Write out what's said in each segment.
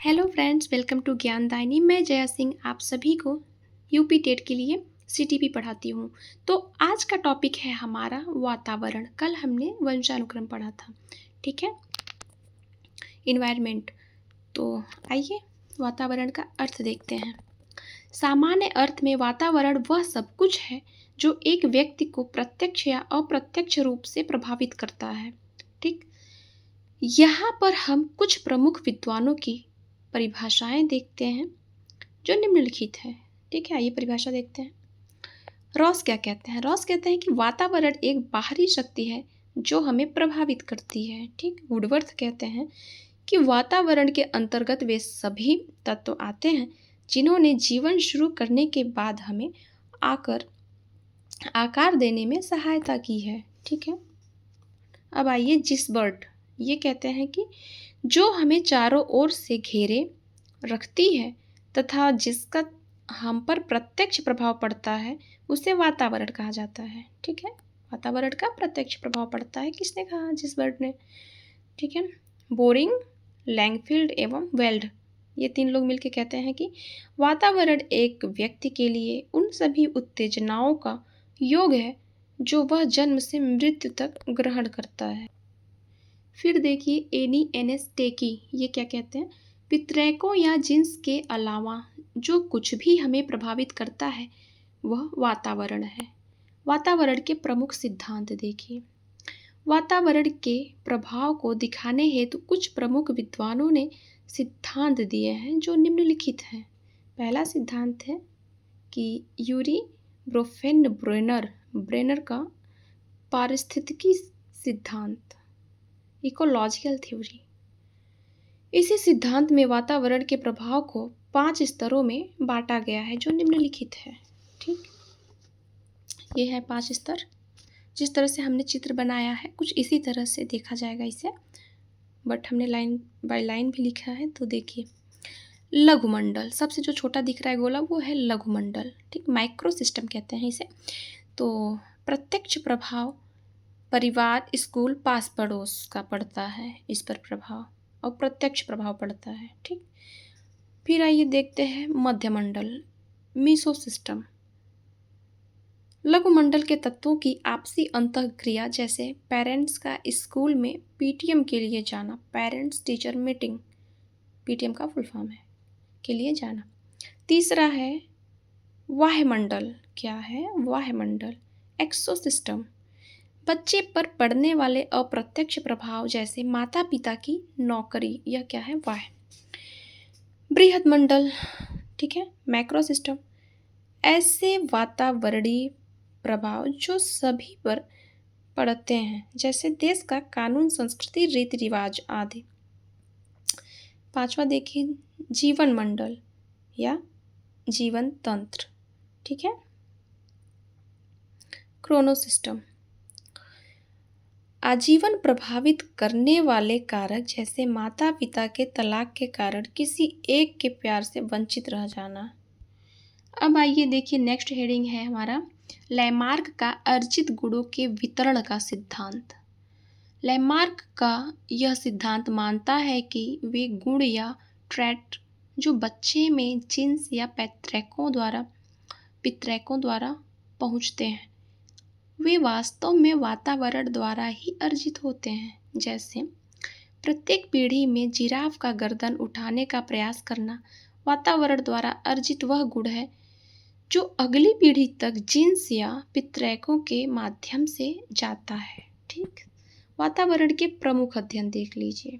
Hello friends, welcome to Gyandayini. मैं जया सिंह आप सभी को यूपी टेट के लिए सीटीपी पढ़ाती हूँ। तो आज का टॉपिक है हमारा वातावरण। कल हमने वंशानुक्रम पढ़ा था, ठीक है, इन्वायरमेंट। तो आइए वातावरण का अर्थ देखते हैं। सामान्य अर्थ में वातावरण वह सब कुछ है जो एक व्यक्ति को प्रत्यक्ष या अप्रत्यक्ष रूप से प्रभावित करता है। ठीक, यहाँ पर हम कुछ प्रमुख विद्वानों की परिभाषाएं देखते हैं जो निम्नलिखित है। ठीक है, आइए परिभाषा देखते हैं। रॉस क्या कहते हैं? रॉस कहते हैं कि वातावरण एक बाहरी शक्ति है जो हमें प्रभावित करती है। ठीक, वुडवर्थ कहते हैं कि वातावरण के अंतर्गत वे सभी तत्व आते हैं जिन्होंने जीवन शुरू करने के बाद हमें आकार देने में सहायता की है। ठीक है, अब आइए जिसबर्ट ये कहते हैं कि जो हमें चारों ओर से घेरे रखती है तथा जिसका हम पर प्रत्यक्ष प्रभाव पड़ता है उसे वातावरण कहा जाता है। ठीक है, वातावरण का प्रत्यक्ष प्रभाव पड़ता है, किसने कहा? जिसबर्ट ने। ठीक है, बोरिंग, लैंगफील्ड एवं वेल्ड ये तीन लोग मिलकर कहते हैं कि वातावरण एक व्यक्ति के लिए उन सभी उत्तेजनाओं का योग है जो वह जन्म से मृत्यु तक ग्रहण करता है। फिर देखिए एनी एनएस टेकी ये क्या कहते हैं? पितरैकों या जिन्स के अलावा जो कुछ भी हमें प्रभावित करता है वह वातावरण है। वातावरण के प्रमुख सिद्धांत देखिए। वातावरण के प्रभाव को दिखाने हेतु कुछ प्रमुख विद्वानों ने सिद्धांत दिए हैं जो निम्नलिखित हैं। पहला सिद्धांत है कि यूरी ब्रोफेन ब्रेनर का पारिस्थितिकी सिद्धांत, इकोलॉजिकल थ्योरी। इसी सिद्धांत में वातावरण के प्रभाव को 5 स्तरों में बांटा गया है जो निम्नलिखित है। ठीक, ये है 5 स्तर। जिस तरह से हमने चित्र बनाया है कुछ इसी तरह से देखा जाएगा इसे, बट हमने लाइन बाय लाइन भी लिखा है। तो देखिए, लघुमंडल सबसे जो छोटा दिख रहा है गोला वो है लघुमंडल। ठीक, माइक्रो सिस्टम कहते हैं इसे। तो प्रत्यक्ष प्रभाव परिवार, स्कूल, पास पड़ोस का पड़ता है इस पर प्रभाव, और प्रत्यक्ष प्रभाव पड़ता है। ठीक, फिर आइए देखते हैं मध्यमंडल, मीसो सिस्टम। लघुमंडल के तत्वों की आपसी अंतःक्रिया, जैसे पेरेंट्स का स्कूल में पीटीएम के लिए जाना, पेरेंट्स टीचर मीटिंग, पीटीएम का फुल फॉर्म है, के लिए जाना। तीसरा है वायुमंडल। क्या है? वायुमंडल, एक्सोसिस्टम। बच्चे पर पड़ने वाले अप्रत्यक्ष प्रभाव जैसे माता पिता की नौकरी, यह क्या है? वाह। बृहद मंडल, ठीक है, मैक्रो सिस्टम। ऐसे वातावरणीय प्रभाव जो सभी पर पड़ते हैं जैसे देश का कानून, संस्कृति, रीति रिवाज आदि। पांचवा देखिए जीवन मंडल या जीवन तंत्र। ठीक है, क्रोनो सिस्टम। आजीवन प्रभावित करने वाले कारक जैसे माता पिता के तलाक के कारण किसी एक के प्यार से वंचित रह जाना। अब आइए देखिए नेक्स्ट हेडिंग है हमारा लैमार्क का अर्जित गुणों के वितरण का सिद्धांत। लैमार्क का यह सिद्धांत मानता है कि वे गुण या ट्रैट जो बच्चे में जीन्स या पितरैकों द्वारा पहुँचते हैं वे वास्तव में वातावरण द्वारा ही अर्जित होते हैं। जैसे प्रत्येक पीढ़ी में जिराफ का गर्दन उठाने का प्रयास करना वातावरण द्वारा अर्जित वह गुण है जो अगली पीढ़ी तक जीन्स या पितरैकों के माध्यम से जाता है। ठीक, वातावरण के प्रमुख अध्ययन देख लीजिए।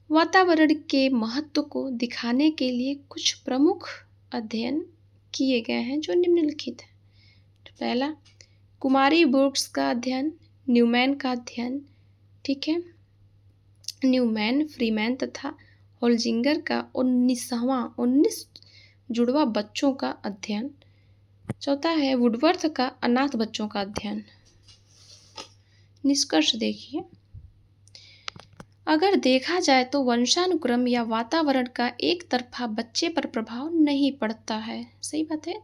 वातावरण के महत्व को दिखाने के लिए कुछ प्रमुख अध्ययन किए गए हैं जो निम्नलिखित है। तो पहला कुमारी बुर्ग्स का अध्ययन, न्यूमैन का अध्ययन, ठीक है, न्यूमैन, फ्रीमैन तथा होल्जिंगर का 19 जुड़वा बच्चों का अध्ययन। चौथा है वुडवर्थ का अनाथ बच्चों का अध्ययन। निष्कर्ष देखिए, अगर देखा जाए तो वंशानुक्रम या वातावरण का एक तरफा बच्चे पर प्रभाव नहीं पड़ता है। सही बात है,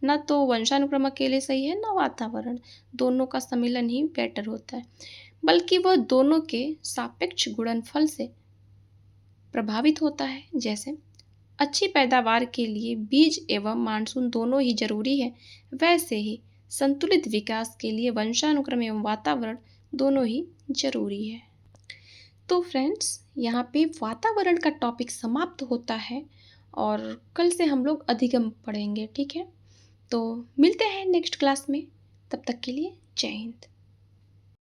ना तो वंशानुक्रम अकेले सही है ना वातावरण, दोनों का सम्मिलन ही बेटर होता है, बल्कि वह दोनों के सापेक्ष गुणनफल से प्रभावित होता है। जैसे अच्छी पैदावार के लिए बीज एवं मानसून दोनों ही जरूरी है, वैसे ही संतुलित विकास के लिए वंशानुक्रम एवं वातावरण दोनों ही जरूरी है। तो फ्रेंड्स, यहाँ पे वातावरण का टॉपिक समाप्त होता है और कल से हम लोग अधिगम पढ़ेंगे, ठीक है। तो मिलते हैं नेक्स्ट क्लास में, तब तक के लिए जय हिंद।